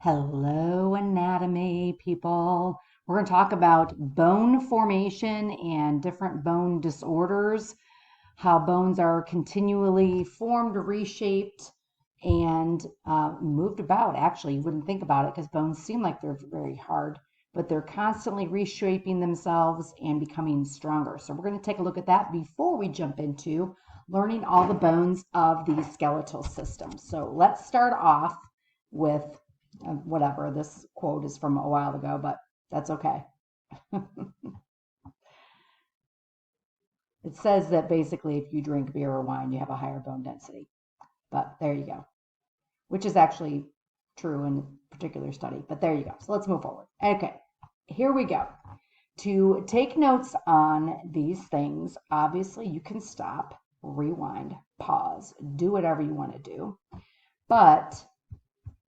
Hello, anatomy people. We're going to talk about bone formation and different bone disorders, how bones are continually formed, reshaped, and moved about. Actually, you wouldn't think about it because bones seem like they're very hard, but they're constantly reshaping themselves and becoming stronger. So we're going to take a look at that before we jump into learning all the bones of the skeletal system. So let's start off with whatever. This quote is from a while ago, but that's okay. It says that basically if you drink beer or wine, you have a higher bone density. But there you go, which is actually true in a particular study. But there you go. So let's move forward. Okay, here we go. To take notes on these things, obviously you can stop, rewind, pause, do whatever you want to do. But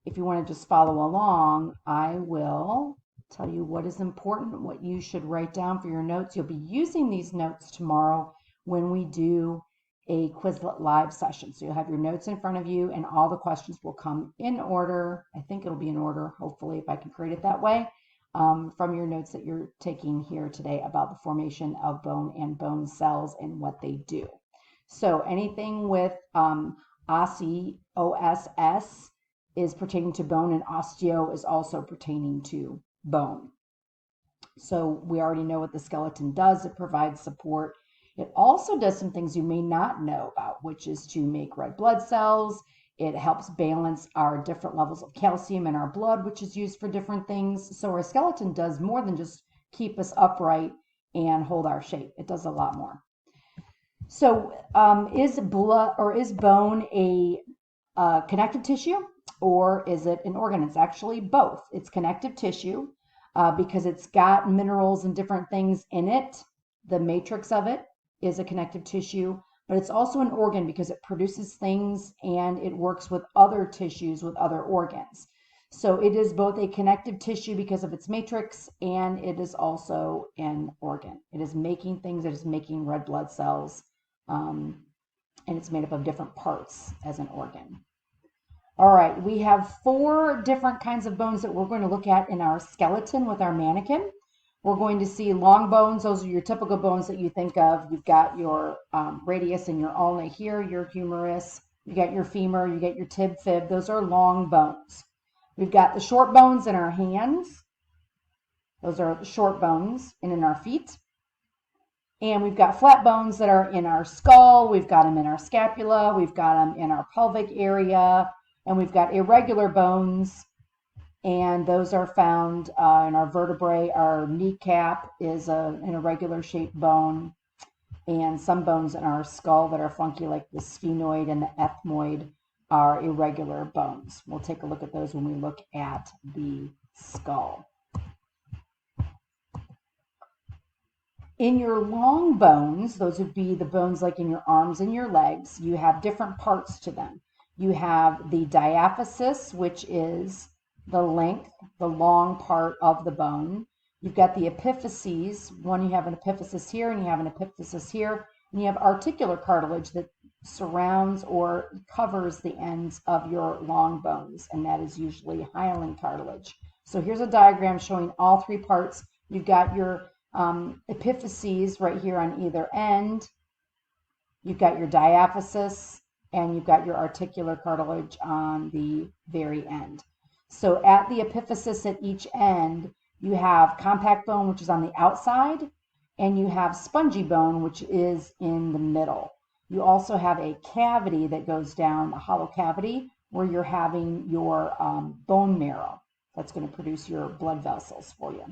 if you want to just follow along, I will tell you what is important, what you should write down for your notes. You'll be using these notes tomorrow when we do a Quizlet live session. So you'll have your notes in front of you and all the questions will come in order. I think it'll be in order, hopefully, if I can create it that way, from your notes that you're taking here today about the formation of bone and bone cells and what they do. So anything with OSSE, OSS, is pertaining to bone, and osteo is also pertaining to bone. So we already know what the skeleton does. It provides support. It also does some things you may not know about, which is to make red blood cells. It helps balance our different levels of calcium in our blood, which is used for different things. So our skeleton does more than just keep us upright and hold our shape. It does a lot more. So is bone a connective tissue? Or is it an organ? It's actually both. It's connective tissue because it's got minerals and different things in it. The matrix of it is a connective tissue, but it's also an organ because it produces things and it works with other tissues, with other organs. So it is both a connective tissue because of its matrix, and it is also an organ. It is making things. It is making red blood cells, and it's made up of different parts as an organ. All right, we have 4 different kinds of bones that we're going to look at in our skeleton with our mannequin. We're going to see long bones. Those are your typical bones that you think of. You've got your radius and your ulna here, your humerus. You got your femur, you get your tib fib. Those are long bones. We've got the short bones in our hands. Those are the short bones, and in our feet. And we've got flat bones that are in our skull. We've got them in our scapula. We've got them in our pelvic area. And we've got irregular bones, and those are found in our vertebrae. Our kneecap is an irregular shaped bone, and some bones in our skull that are funky, like the sphenoid and the ethmoid, are irregular bones. We'll take a look at those when we look at the skull. In your long bones, those would be the bones like in your arms and your legs, you have different parts to them. You have the diaphysis, which is the length, the long part of the bone. You've got the epiphyses. One, you have an epiphysis here, and you have an epiphysis here. And you have articular cartilage that surrounds or covers the ends of your long bones, and that is usually hyaline cartilage. So here's a diagram showing all 3 parts. You've got your epiphyses right here on either end. You've got your diaphysis, and you've got your articular cartilage on the very end. So at the epiphysis at each end, you have compact bone, which is on the outside, and you have spongy bone, which is in the middle. You also have a cavity that goes down, a hollow cavity, where you're having your bone marrow. That's going to produce your blood vessels for you.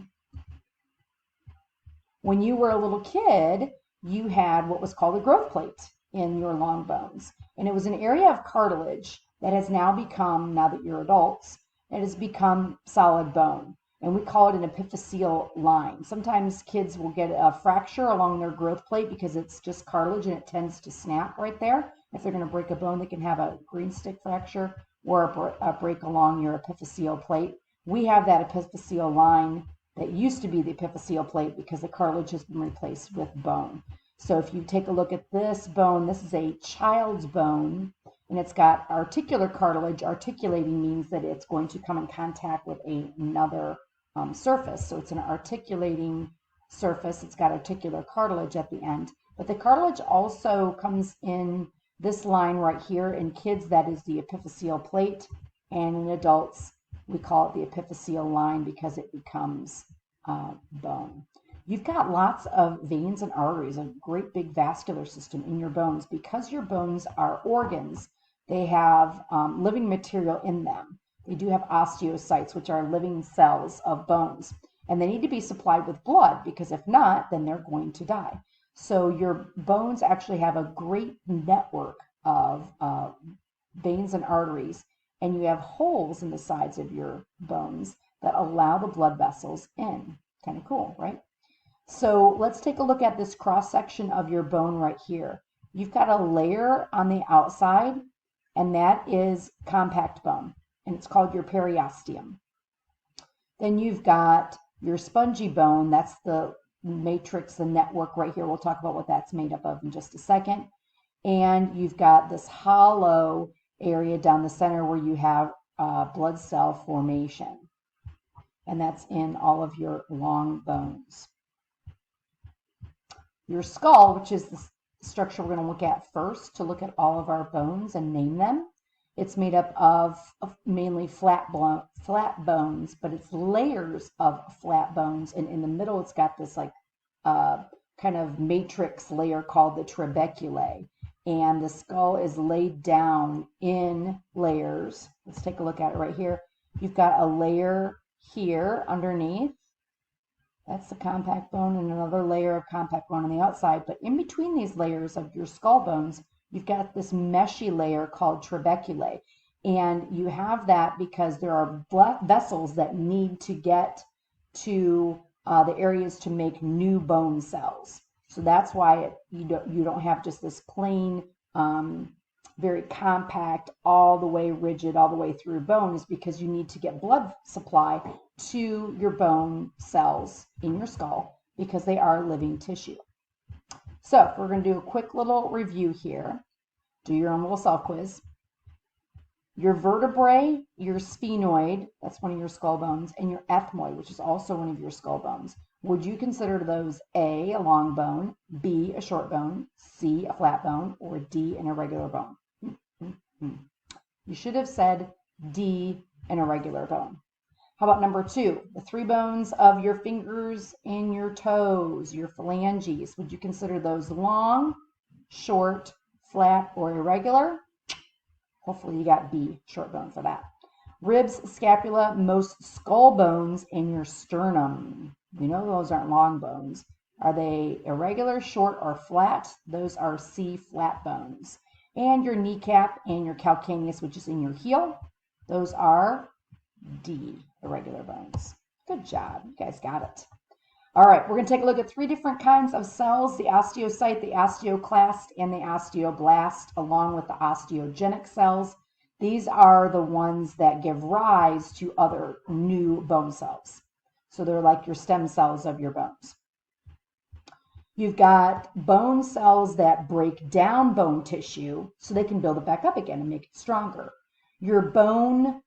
When you were a little kid, you had what was called a growth plate in your long bones. And it was an area of cartilage that has now become, now that you're adults, it has become solid bone. And we call it an epiphyseal line. Sometimes kids will get a fracture along their growth plate because it's just cartilage and it tends to snap right there. If they're going to break a bone, they can have a green stick fracture or a break along your epiphyseal plate. We have that epiphyseal line that used to be the epiphyseal plate because the cartilage has been replaced with bone. So if you take a look at this bone, this is a child's bone. and it's got articular cartilage. Articulating means that it's going to come in contact with another surface. So it's an articulating surface. It's got articular cartilage at the end. But the cartilage also comes in this line right here. In kids, that is the epiphyseal plate. And in adults, we call it the epiphyseal line because it becomes bone. You've got lots of veins and arteries, a great big vascular system in your bones. Because your bones are organs, they have living material in them. They do have osteocytes, which are living cells of bones. And they need to be supplied with blood because if not, then they're going to die. So your bones actually have a great network of veins and arteries, and you have holes in the sides of your bones that allow the blood vessels in. Kind of cool, right? So let's take a look at this cross section of your bone right here. You've got a layer on the outside, and that is compact bone, and it's called your periosteum. Then you've got your spongy bone. That's the matrix, the network right here. We'll talk about what that's made up of in just a second. And you've got this hollow area down the center where you have blood cell formation. And that's in all of your long bones. Your skull, which is the structure we're going to look at first to look at all of our bones and name them. It's made up of mainly flat bones, but it's layers of flat bones. And in the middle, it's got this like kind of matrix layer called the trabeculae. And the skull is laid down in layers. Let's take a look at it right here. You've got a layer here underneath. That's the compact bone, and another layer of compact bone on the outside. But in between these layers of your skull bones, you've got this meshy layer called trabeculae. And you have that because there are blood vessels that need to get to the areas to make new bone cells. So that's why you don't have just this plain, very compact, all the way rigid, all the way through bone, is because you need to get blood supply to your bone cells in your skull because they are living tissue. So we're going to do a quick little review here. Do your own little self quiz. Your vertebrae, your sphenoid, that's one of your skull bones, and your ethmoid, which is also one of your skull bones. Would you consider those A, a long bone, B, a short bone, C, a flat bone, or D, an irregular bone? You should have said D, an irregular bone. How about number 2? The 3 bones of your fingers and your toes, your phalanges. Would you consider those long, short, flat, or irregular? Hopefully you got B, short bone for that. Ribs, scapula, most skull bones, and your sternum. We know those aren't long bones. Are they irregular, short, or flat? Those are C, flat bones. And your kneecap and your calcaneus, which is in your heel, those are D, irregular bones. Good job. You guys got it. All right, we're going to take a look at 3 different kinds of cells, the osteocyte, the osteoclast, and the osteoblast, along with the osteogenic cells. These are the ones that give rise to other new bone cells. So they're like your stem cells of your bones. You've got bone cells that break down bone tissue so they can build it back up again and make it stronger. Your bone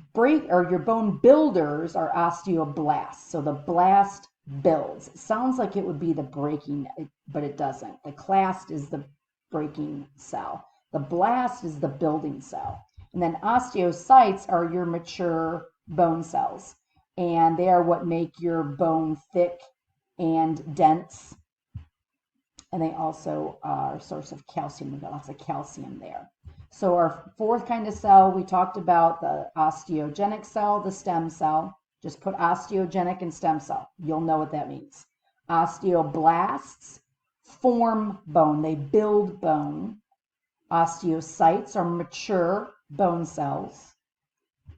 builders are osteoblasts. So the blast builds. It sounds like it would be the breaking, but it doesn't. The clast is the breaking cell. The blast is the building cell. And then osteocytes are your mature bone cells. And they are what make your bone thick and dense. And they also are a source of calcium. We've got lots of calcium there. So our 4th kind of cell, we talked about the osteogenic cell, the stem cell. Just put osteogenic and stem cell. You'll know what that means. Osteoblasts form bone. They build bone. Osteocytes are mature bone cells,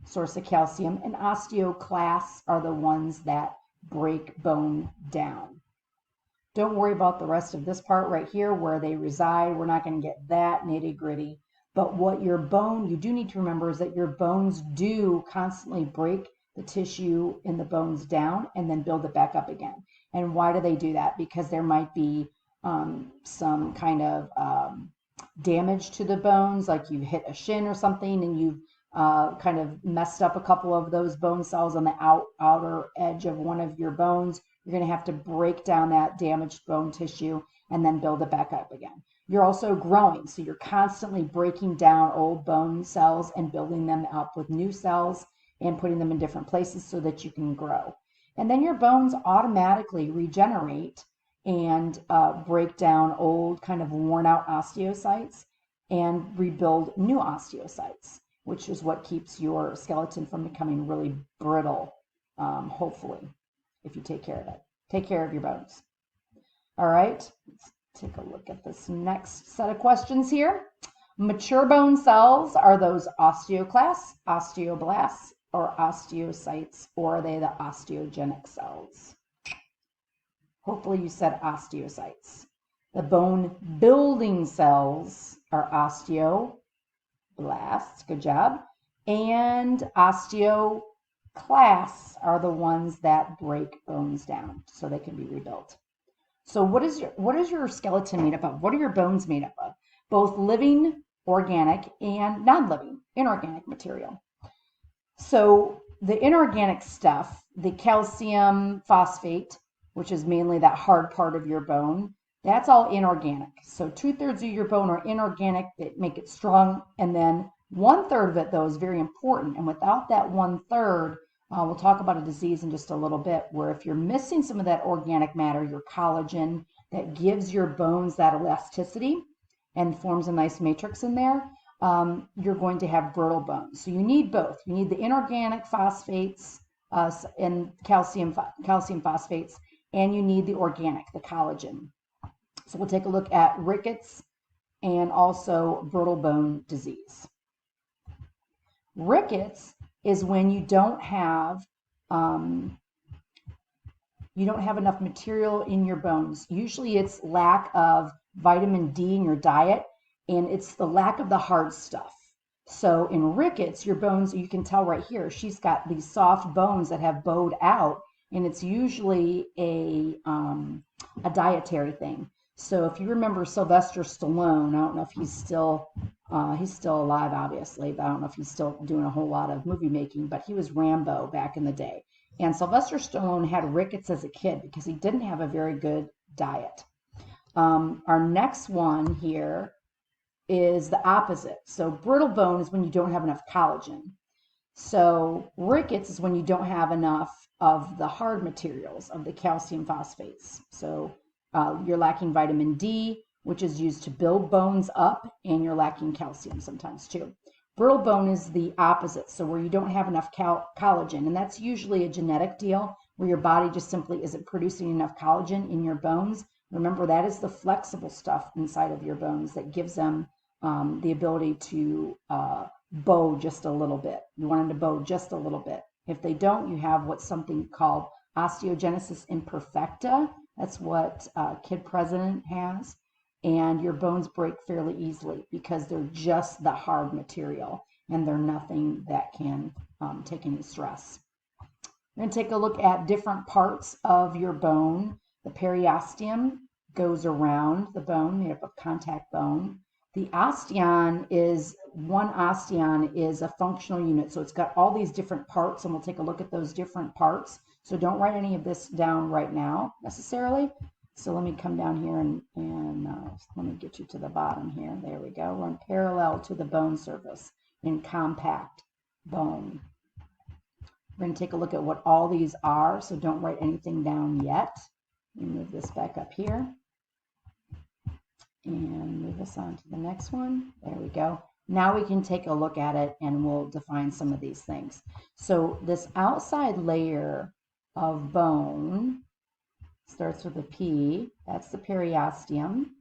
source of calcium. And osteoclasts are the ones that break bone down. Don't worry about the rest of this part right here where they reside. We're not going to get that nitty gritty. But what your bone, you do need to remember is that your bones do constantly break the tissue in the bones down and then build it back up again. And why do they do that? Because there might be some kind of damage to the bones, like you hit a shin or something and you've kind of messed up a couple of those bone cells on the outer edge of one of your bones, you're going to have to break down that damaged bone tissue and then build it back up again. You're also growing, so you're constantly breaking down old bone cells and building them up with new cells and putting them in different places so that you can grow. And then your bones automatically regenerate and break down old, kind of worn out osteocytes and rebuild new osteocytes, which is what keeps your skeleton from becoming really brittle, hopefully, if you take care of it. Take care of your bones. All right, let's take a look at this next set of questions here. Mature bone cells, are those osteoclasts, osteoblasts, or osteocytes, or are they the osteogenic cells? Hopefully you said osteocytes. The bone building cells are osteoblasts, good job, and osteoclasts are the ones that break bones down so they can be rebuilt. So what is your skeleton made up of? What are your bones made up of? Both living, organic, and non-living, inorganic material. So the inorganic stuff, the calcium phosphate, which is mainly that hard part of your bone, that's all inorganic. So 2/3 of your bone are inorganic that make it strong, and then 1/3 of it, though, is very important. And without that 1/3, we'll talk about a disease in just a little bit, where if you're missing some of that organic matter, your collagen that gives your bones that elasticity and forms a nice matrix in there, you're going to have brittle bones. So you need both. You need the inorganic phosphates and calcium phosphates, and you need the organic, the collagen. So we'll take a look at rickets and also brittle bone disease. Rickets is when you don't have enough material in your bones. Usually it's lack of vitamin D in your diet, and it's the lack of the hard stuff. So in rickets, your bones, you can tell right here, she's got these soft bones that have bowed out, and it's usually a dietary thing. So if you remember Sylvester Stallone, I don't know if he's still alive, obviously, but I don't know if he's still doing a whole lot of movie making, but he was Rambo back in the day. And Sylvester Stallone had rickets as a kid because he didn't have a very good diet. Our next one here is the opposite. So brittle bone is when you don't have enough collagen. So rickets is when you don't have enough of the hard materials, of the calcium phosphates. So you're lacking vitamin D, which is used to build bones up, and you're lacking calcium sometimes too. Brittle bone is the opposite, so where you don't have enough collagen, and that's usually a genetic deal where your body just simply isn't producing enough collagen in your bones. Remember, that is the flexible stuff inside of your bones that gives them the ability to bow just a little bit. You want them to bow just a little bit. If they don't, you have what's something called osteogenesis imperfecta. That's what Kid President has. And your bones break fairly easily because they're just the hard material and they're nothing that can take any stress. We're going to take a look at different parts of your bone. The periosteum goes around the bone, made up of contact bone. The osteon is a functional unit. So it's got all these different parts, and we'll take a look at those different parts. So don't write any of this down right now necessarily. So let me come down here and let me get you to the bottom here. There we go. Run parallel to the bone surface in compact bone. We're going to take a look at what all these are. So don't write anything down yet. Let me move this back up here and move us on to the next one. There we go. Now we can take a look at it and we'll define some of these things. So this outside layer of bone starts with a P. That's the periosteum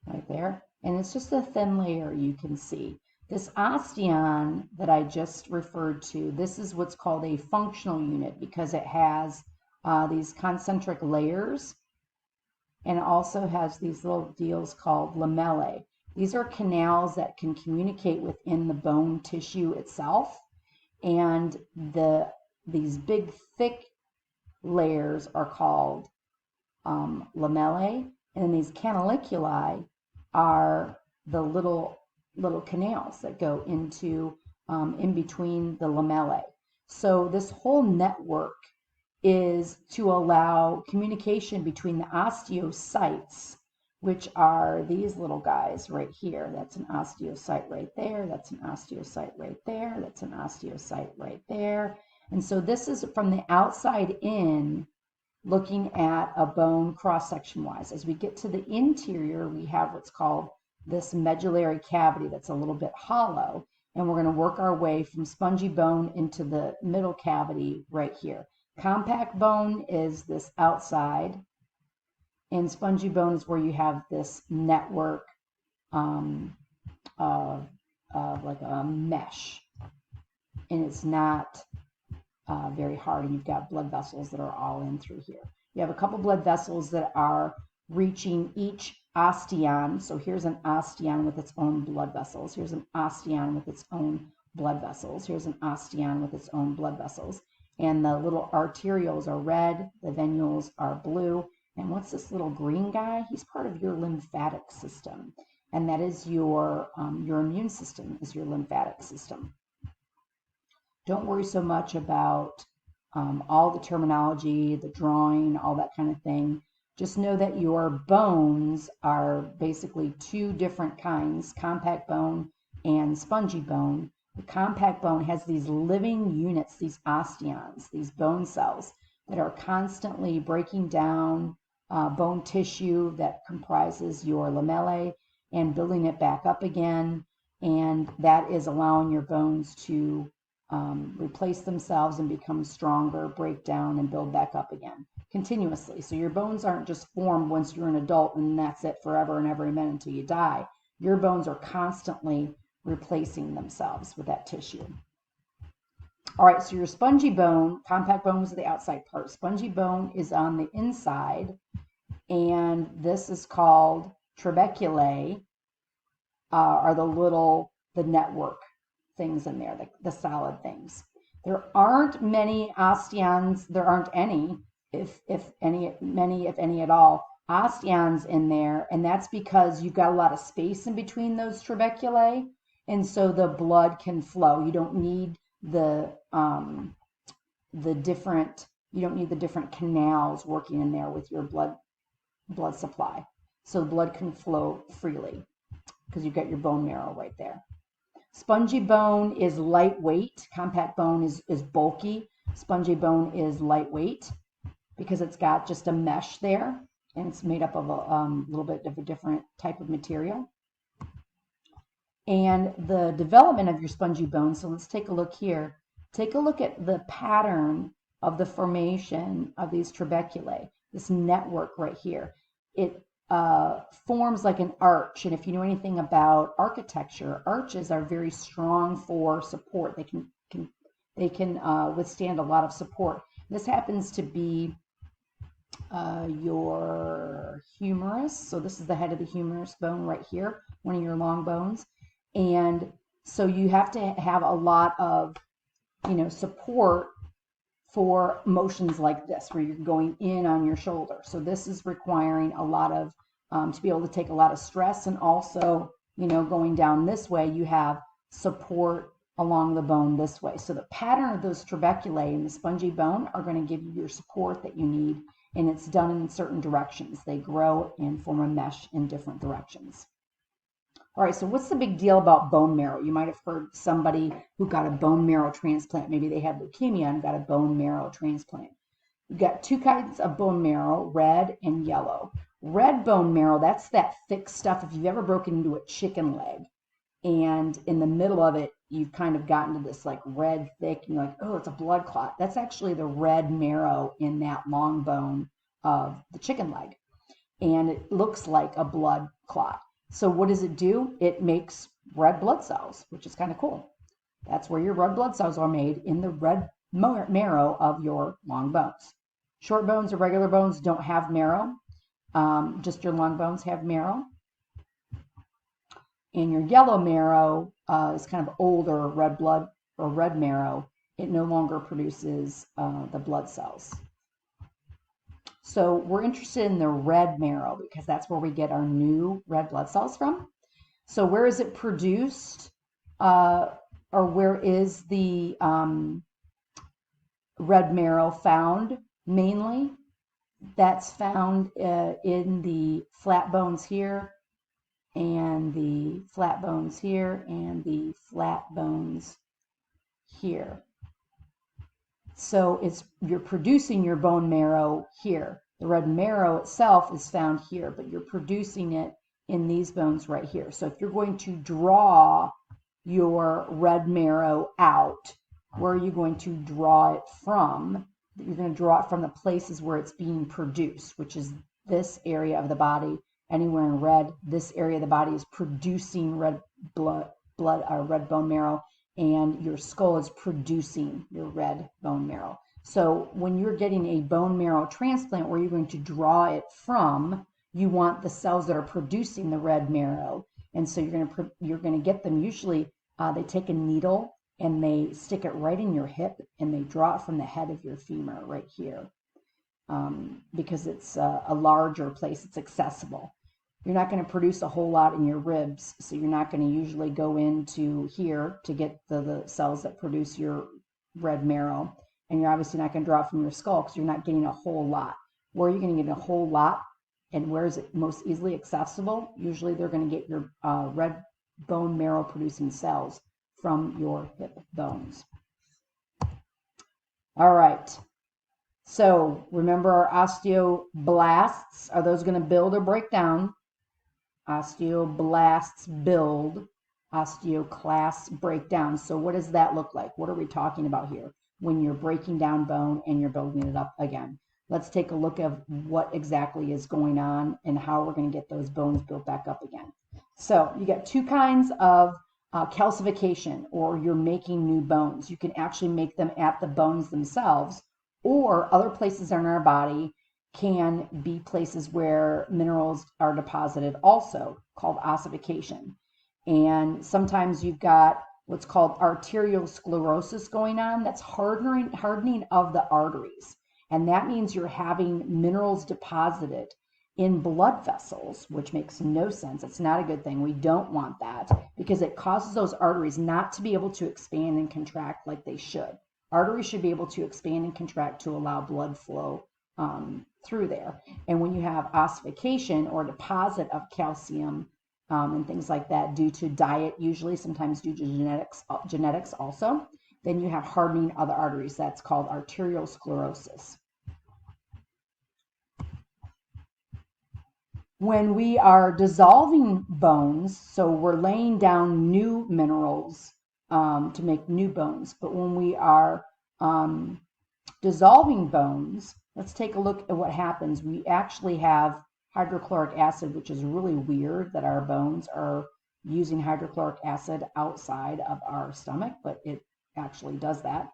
right there. And it's just a thin layer you can see. This osteon that I just referred to, this is what's called a functional unit because it has these concentric layers, and it also has these little deals called lamellae. These are canals that can communicate within the bone tissue itself, and these big thick layers are called lamellae, and then these canaliculi are the little canals that go into in between the lamellae. So this whole network is to allow communication between the osteocytes, which are these little guys right here. That's an osteocyte right there. That's an osteocyte right there. That's an osteocyte right there. And so this is from the outside in, looking at a bone cross-section wise. As we get to the interior, we have what's called this medullary cavity that's a little bit hollow, and we're going to work our way from spongy bone into the middle cavity right here. Compact bone is this outside, and spongy bone is where you have this network of like a mesh, and it's not very hard, and you've got blood vessels that are all in through here. You have a couple blood vessels that are reaching each osteon. So here's an osteon with its own blood vessels. Here's an osteon with its own blood vessels. Here's an osteon with its own blood vessels. And the little arterioles are red, the venules are blue. And what's this little green guy? He's part of your lymphatic system. And that is your immune system, is your lymphatic system. Don't worry so much about all the terminology, the drawing, all that kind of thing. Just know that your bones are basically two different kinds, compact bone and spongy bone. The compact bone has these living units, these osteons, these bone cells that are constantly breaking down bone tissue that comprises your lamellae and building it back up again. And that is allowing your bones to replace themselves and become stronger, break down, and build back up again continuously. So your bones aren't just formed once you're an adult and that's it forever and every minute until you die. Your bones are constantly replacing themselves with that tissue. All right, so your spongy bone, compact bone was the outside part. Spongy bone is on the inside, and this is called trabeculae, are the network things in there, the solid things. There aren't many osteons, there aren't any, if any at all, osteons in there, and that's because you've got a lot of space in between those trabeculae, and so the blood can flow. You don't need the different canals working in there with your blood supply. So the blood can flow freely because you've got your bone marrow right there. Spongy bone is lightweight. Compact bone is bulky. Spongy bone is lightweight because it's got just a mesh there, and it's made up of a little bit of a different type of material. And the development of your spongy bone, so let's take a look here. Take a look at the pattern of the formation of these trabeculae, this network right here. It forms like an arch, and if you know anything about architecture, arches are very strong for support. They can withstand a lot of support. This happens to be your humerus. So this is the head of the humerus bone right here, one of your long bones. And so you have to have a lot of, support for motions like this, where you're going in on your shoulder. So this is requiring a lot of, to be able to take a lot of stress, and also, going down this way, you have support along the bone this way. So the pattern of those trabeculae in the spongy bone are going to give you your support that you need, and it's done in certain directions. They grow and form a mesh in different directions. All right, so what's the big deal about bone marrow? You might have heard somebody who got a bone marrow transplant. Maybe they had leukemia and got a bone marrow transplant. You've got two kinds of bone marrow, red and yellow. Red bone marrow, that's that thick stuff. If you've ever broken into a chicken leg, and in the middle of it, you've kind of gotten to this like red thick, and you're like, oh, it's a blood clot. That's actually the red marrow in that long bone of the chicken leg. And it looks like a blood clot. So what does it do? It makes red blood cells, which is kind of cool. That's where your red blood cells are made, in the red marrow of your long bones. Short bones or regular bones don't have marrow. Just your long bones have marrow. And your yellow marrow is kind of older red blood or red marrow. It no longer produces the blood cells. So we're interested in the red marrow because that's where we get our new red blood cells from. So where is it produced? Or where is the red marrow found mainly? That's found in the flat bones here, and the flat bones here, and the flat bones here. So you're producing your bone marrow here. The red marrow itself is found here, but you're producing it in these bones right here. So if you're going to draw your red marrow out, where are you going to draw it from? You're going to draw it from the places where it's being produced, which is this area of the body. Anywhere in red, this area of the body is producing red red bone marrow, and your skull is producing your red bone marrow. So when you're getting a bone marrow transplant, where you're going to draw it from, you want the cells that are producing the red marrow, and so you're going to get them usually. They take a needle and they stick it right in your hip, and they draw it from the head of your femur right here, because it's a larger place. It's accessible. You're not going to produce a whole lot in your ribs, so you're not going to usually go into here to get the cells that produce your red marrow, and you're obviously not going to draw it from your skull because you're not getting a whole lot. Where are you going to get a whole lot, and where is it most easily accessible? Usually they're going to get your red bone marrow producing cells from your hip bones. All right. So remember our osteoblasts. Are those going to build or break down? Osteoblasts build, osteoclasts break down. So what does that look like? What are we talking about here when you're breaking down bone and you're building it up again? Let's take a look at what exactly is going on and how we're going to get those bones built back up again. So you get two kinds of calcification, or you're making new bones. You can actually make them at the bones themselves, or other places in our body can be places where minerals are deposited also, called ossification. And sometimes you've got what's called arteriosclerosis going on. That's hardening of the arteries. And that means you're having minerals deposited in blood vessels, which makes no sense. It's not a good thing. We don't want that because it causes those arteries not to be able to expand and contract like they should. Arteries should be able to expand and contract to allow blood flow through there. And when you have ossification or deposit of calcium and things like that due to diet, usually sometimes due to genetics also, then you have hardening of the arteries. That's called arteriosclerosis. When we are dissolving bones, so we're laying down new minerals to make new bones, but when we are dissolving bones, let's take a look at what happens. We actually have hydrochloric acid, which is really weird that our bones are using hydrochloric acid outside of our stomach, but it actually does that.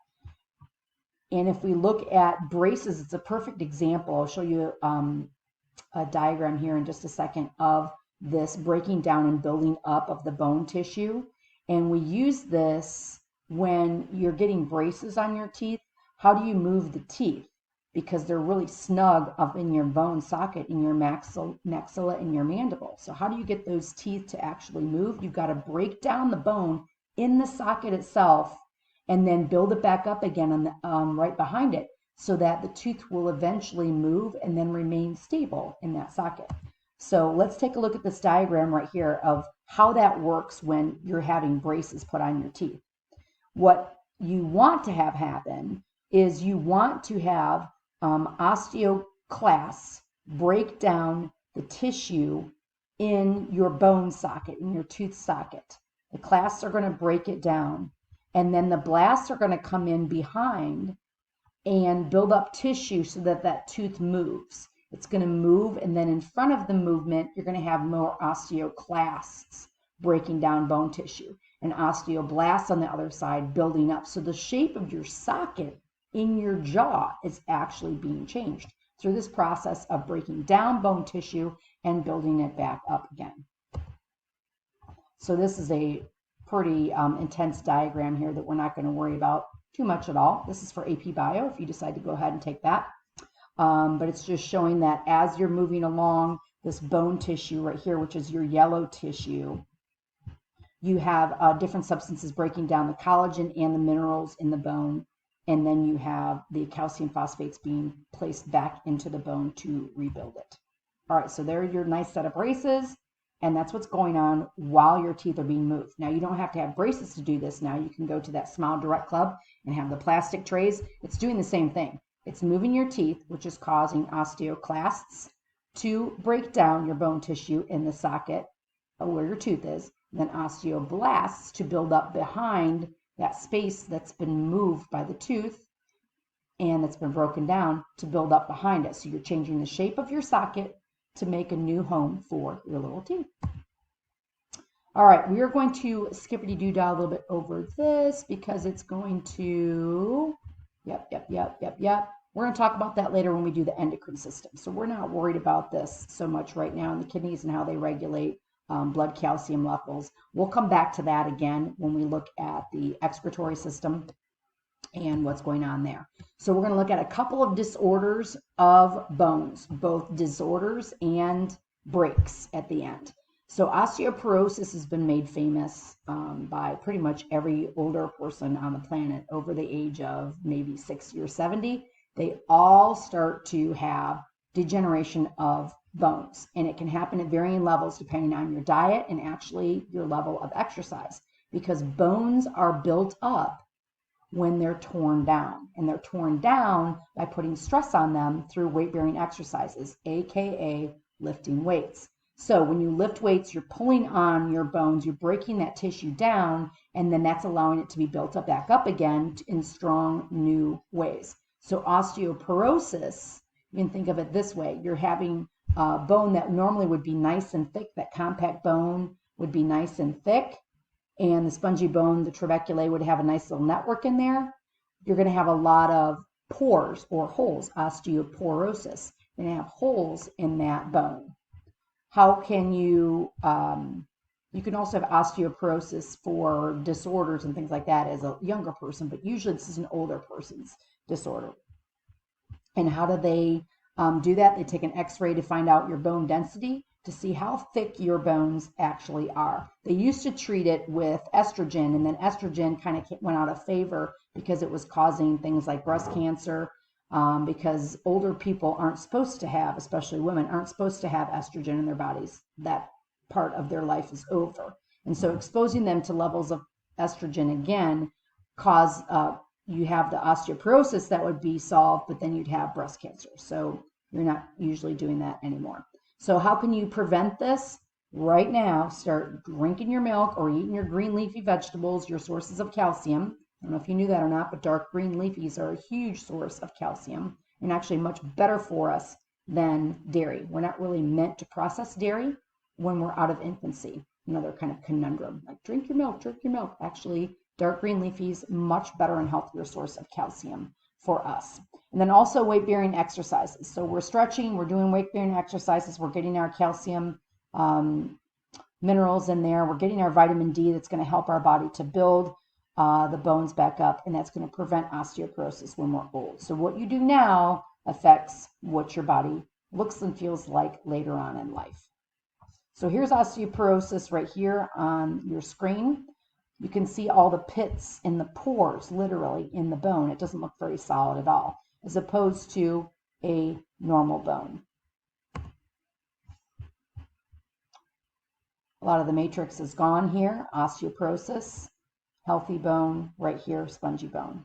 And if we look at braces, it's a perfect example. I'll show you a diagram here in just a second of this breaking down and building up of the bone tissue. And we use this when you're getting braces on your teeth. How do you move the teeth? Because they're really snug up in your bone socket, in your maxilla and your mandible. So how do you get those teeth to actually move? You've got to break down the bone in the socket itself and then build it back up again on the, right behind it, so that the tooth will eventually move and then remain stable in that socket. So let's take a look at this diagram right here of how that works when you're having braces put on your teeth. What you want to have happen is you want to have osteoclasts break down the tissue in your bone socket, in your tooth socket. The clasts are going to break it down, and then the blasts are going to come in behind and build up tissue so that that tooth moves. It's going to move, and then in front of the movement, you're going to have more osteoclasts breaking down bone tissue, and osteoblasts on the other side building up. So the shape of your socket in your jaw is actually being changed through this process of breaking down bone tissue and building it back up again. So this is a pretty intense diagram here that we're not going to worry about too much at all. This is for AP Bio if you decide to go ahead and take that. but it's just showing that as you're moving along this bone tissue right here, which is your yellow tissue, you have different substances breaking down the collagen and the minerals in the bone, and then you have the calcium phosphates being placed back into the bone to rebuild it. All right, so there's your nice set of braces, and that's what's going on while your teeth are being moved. Now, you don't have to have braces to do this now. You can go to that Smile Direct Club and have the plastic trays. It's doing the same thing. It's moving your teeth, which is causing osteoclasts to break down your bone tissue in the socket where your tooth is, and then osteoblasts to build up behind that space that's been moved by the tooth and that's been broken down to build up behind it. So you're changing the shape of your socket to make a new home for your little teeth. All right, we are going to skippity-doo-dah a little bit over this because it's going to, yep. We're going to talk about that later when we do the endocrine system. So we're not worried about this so much right now in the kidneys and how they regulate blood calcium levels. We'll come back to that again when we look at the excretory system and what's going on there. So we're going to look at a couple of disorders of bones, both disorders and breaks at the end. So osteoporosis has been made famous by pretty much every older person on the planet over the age of maybe 60 or 70. They all start to have degeneration of bones, and it can happen at varying levels depending on your diet and actually your level of exercise, because bones are built up when they're torn down, and they're torn down by putting stress on them through weight-bearing exercises, aka lifting weights. So when you lift weights, you're pulling on your bones, you're breaking that tissue down, and then that's allowing it to be built up back up again in strong new ways. So osteoporosis, you can think of it this way: you're having a bone that normally would be nice and thick, that compact bone would be nice and thick, and the spongy bone, the trabeculae, would have a nice little network in there. You're going to have a lot of pores or holes, osteoporosis. You're going to have holes in that bone. How can you can also have osteoporosis for disorders and things like that as a younger person, but usually this is an older person's disorder. And how do they do that? They take an x-ray to find out your bone density to see how thick your bones actually are. They used to treat it with estrogen, and then estrogen kind of went out of favor because it was causing things like breast cancer, because older people aren't supposed to have, especially women, aren't supposed to have estrogen in their bodies. That part of their life is over. And so exposing them to levels of estrogen again cause you have the osteoporosis that would be solved, but then you'd have breast cancer. So you're not usually doing that anymore. So how can you prevent this? Right now, start drinking your milk or eating your green leafy vegetables, your sources of calcium. I don't know if you knew that or not, but dark green leafies are a huge source of calcium and actually much better for us than dairy. We're not really meant to process dairy when we're out of infancy. Another kind of conundrum, like drink your milk, drink your milk. Actually, dark green leafies, much better and healthier source of calcium for us. And then also weight-bearing exercises. So we're stretching, we're doing weight-bearing exercises, we're getting our calcium minerals in there, we're getting our vitamin D that's going to help our body to build the bones back up, and that's going to prevent osteoporosis when we're old. So what you do now affects what your body looks and feels like later on in life. So here's osteoporosis right here on your screen. You can see all the pits and the pores literally in the bone. It doesn't look very solid at all, as opposed to a normal bone. A lot of the matrix is gone here. Osteoporosis, healthy bone, right here, spongy bone.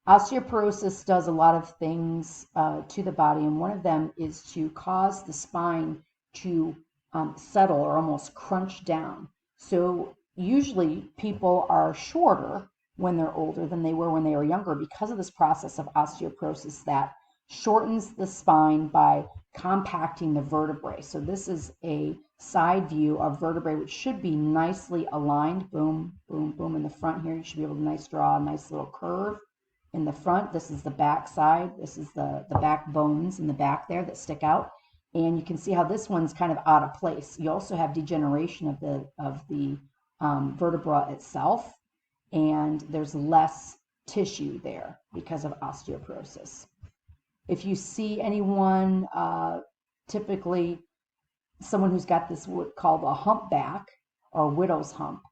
Osteoporosis does a lot of things to the body, and one of them is to cause the spine to settle or almost crunch down. So usually people are shorter when they're older than they were when they were younger because of this process of osteoporosis that shortens the spine by compacting the vertebrae. So this is a side view of vertebrae which should be nicely aligned. Boom, boom, boom in the front here. You should be able to draw a nice little curve in the front. This is the back side. This is the back bones in the back there that stick out. And you can see how this one's kind of out of place. You also have degeneration of the vertebra itself, and there's less tissue there because of osteoporosis. If you see anyone, typically someone who's got this what's called a humpback or widow's hump,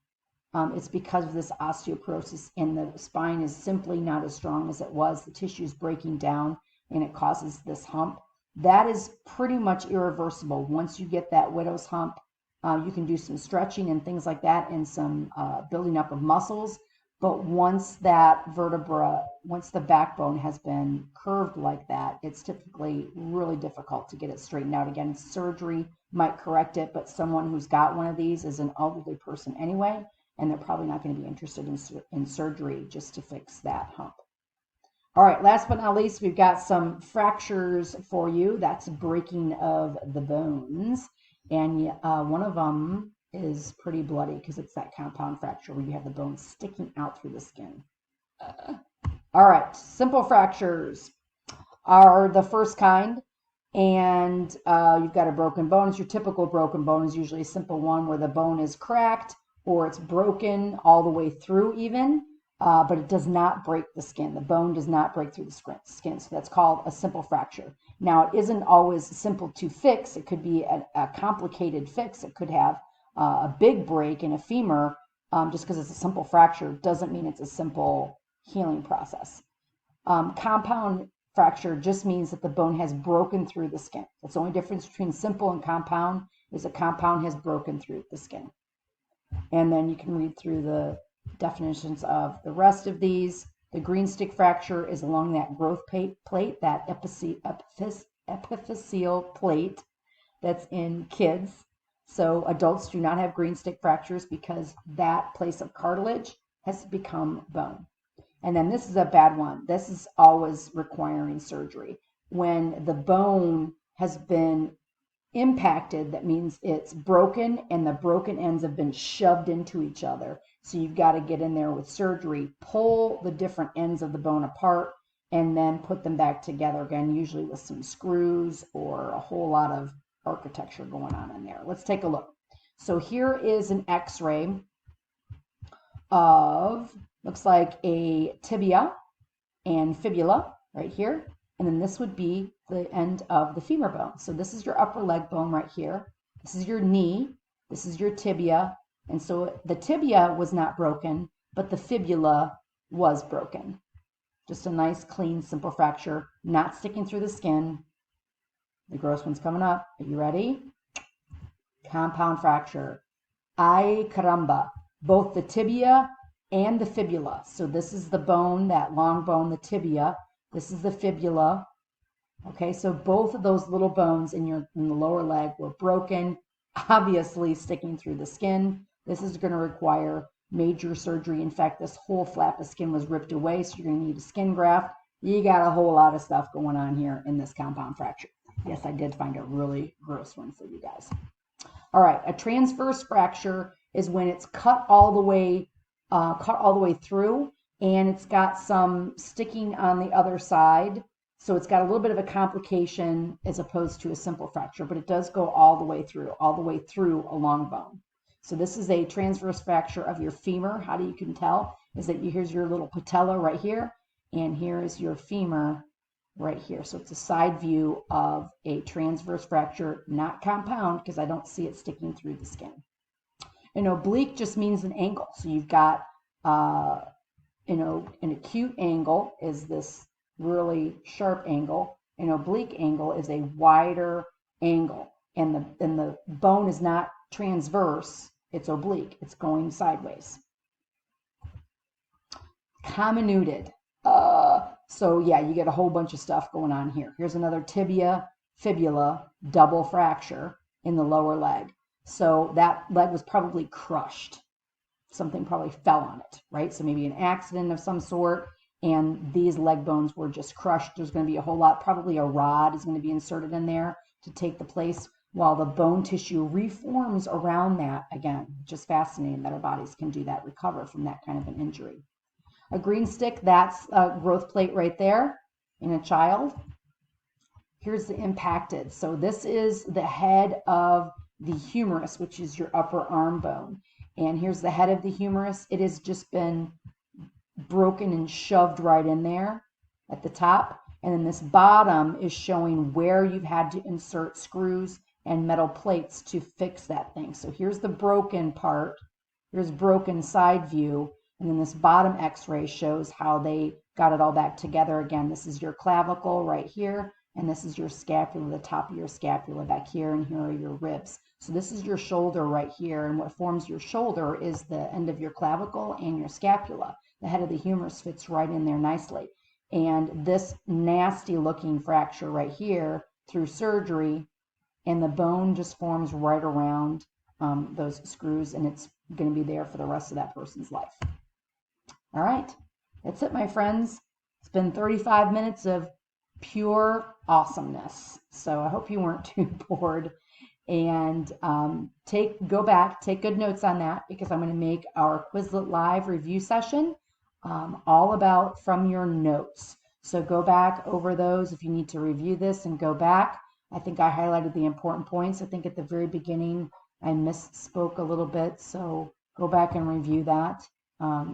it's because of this osteoporosis, and the spine is simply not as strong as it was. The tissue is breaking down and it causes this hump. That is pretty much irreversible. Once you get that widow's hump, you can do some stretching and things like that and some building up of muscles. But once that vertebra, once the backbone has been curved like that, it's typically really difficult to get it straightened out again. Surgery might correct it, but someone who's got one of these is an elderly person anyway, and they're probably not going to be interested in surgery just to fix that hump. All right, last but not least, we've got some fractures for you. That's breaking of the bones. And one of them is pretty bloody because it's that compound fracture where you have the bone sticking out through the skin. All right, simple fractures are the first kind. And you've got a broken bone. It's your typical broken bone is usually a simple one where the bone is cracked or it's broken all the way through even, but it does not break the skin. The bone does not break through the skin, so that's called a simple fracture. Now, it isn't always simple to fix. It could be a complicated fix. It could have a big break in a femur. Just because it's a simple fracture doesn't mean it's a simple healing process. Compound fracture just means that the bone has broken through the skin. That's the only difference between simple and compound, is a compound has broken through the skin. And then you can read through the definitions of the rest of these. The green stick fracture is along that growth plate, that epiphyseal plate that's in kids. So adults do not have green stick fractures because that place of cartilage has become bone. And then this is a bad one. This is always requiring surgery. When the bone has been impacted, that means it's broken and the broken ends have been shoved into each other. So you've got to get in there with surgery, pull the different ends of the bone apart, and then put them back together again, usually with some screws or a whole lot of architecture going on in there. Let's take a look. So here is an x-ray of, looks like a tibia and fibula right here. And then this would be the end of the femur bone. So this is your upper leg bone right here. This is your knee. This is your tibia. And so the tibia was not broken, but the fibula was broken. Just a nice, clean, simple fracture, not sticking through the skin. The gross one's coming up. Are you ready? Compound fracture. Ay caramba. Both the tibia and the fibula. So this is the bone, that long bone, the tibia. This is the fibula. Okay, so both of those little bones in the lower leg were broken, obviously sticking through the skin. This is going to require major surgery. In fact, this whole flap of skin was ripped away, so you're going to need a skin graft. You got a whole lot of stuff going on here in this compound fracture. Yes, I did find a really gross one for you guys. All right, a transverse fracture is when it's cut all the way through, and it's got some sticking on the other side. So it's got a little bit of a complication as opposed to a simple fracture, but it does go all the way through a long bone. So this is a transverse fracture of your femur. How do you can tell is that here's your little patella right here, and here is your femur right here. So it's a side view of a transverse fracture, not compound, because I don't see it sticking through the skin. An oblique just means an angle. So you've got, an acute angle is this really sharp angle. An oblique angle is a wider angle, and the bone is not transverse, it's oblique, it's going sideways. Comminuted. So yeah, you get a whole bunch of stuff going on here. Here's another tibia fibula double fracture in the lower leg. So that leg was probably crushed. Something probably fell on it, right? So maybe an accident of some sort, and these leg bones were just crushed. There's going to be a whole lot, probably a rod is going to be inserted in there to take the place while the bone tissue reforms around that. Again, just fascinating that our bodies can do that, recover from that kind of an injury. A green stick, that's a growth plate right there in a child. Here's the impacted. So this is the head of the humerus, which is your upper arm bone. And here's the head of the humerus. It has just been broken and shoved right in there at the top. And then this bottom is showing where you've had to insert screws and metal plates to fix that thing. So here's the broken part. Here's broken side view. And then this bottom x-ray shows how they got it all back together. Again, this is your clavicle right here. And this is your scapula, the top of your scapula back here. And here are your ribs. So this is your shoulder right here. And what forms your shoulder is the end of your clavicle and your scapula. The head of the humerus fits right in there nicely. And this nasty looking fracture right here through surgery, and the bone just forms right around those screws, and it's going to be there for the rest of that person's life. All right, that's it, my friends. It's been 35 minutes of pure awesomeness. So I hope you weren't too bored. And go back, take good notes on that, because I'm going to make our Quizlet Live review session all about from your notes. So go back over those if you need to review this and go back. I think I highlighted the important points. I think at the very beginning I misspoke a little bit, so go back and review that.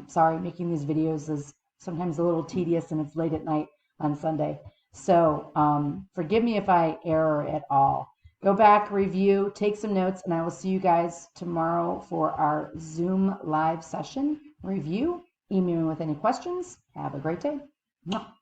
Sorry, making these videos is sometimes a little tedious and it's late at night on Sunday. So forgive me if I err at all. Go back, review, take some notes, and I will see you guys tomorrow for our Zoom live session review. Email me with any questions. Have a great day. Mwah.